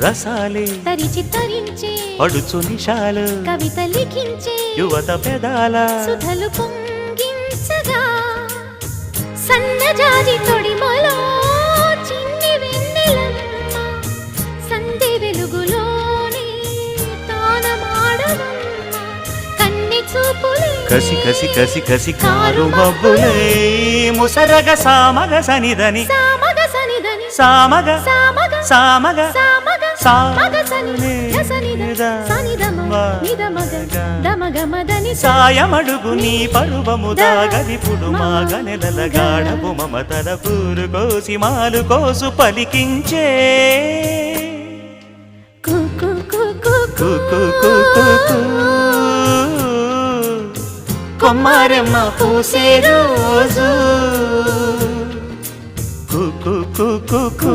రసాలే తరిచి తరించే అడుచు నిషాలు కవిత లిఖించే యువత పెదాల సుధలు పొంగించగా సన్నజాజి తొడిమలో చిన్ని వెన్నెలమ్మ సంధి వెలుగులోనే తానమాడవమ్మ కన్ని చూపులే కసి కసి కసి కసి కారు మబ్బులే ముసరగ సామగ సనిదని సామగ సనిదని సామగ సామగ సామగ సామగ సామగ సని సానిద సనిదమ నిదమగ దమగమదని సాయమడుగు నీ పరువము దాగదిపుడు మాగ నెలల గాఢపు మమతల పూరు కోసి మాలు కోసు పలికించే కుకు కుకు కుకు కొమ్మారెమ్మ పూసే రోజు కుకు కుకు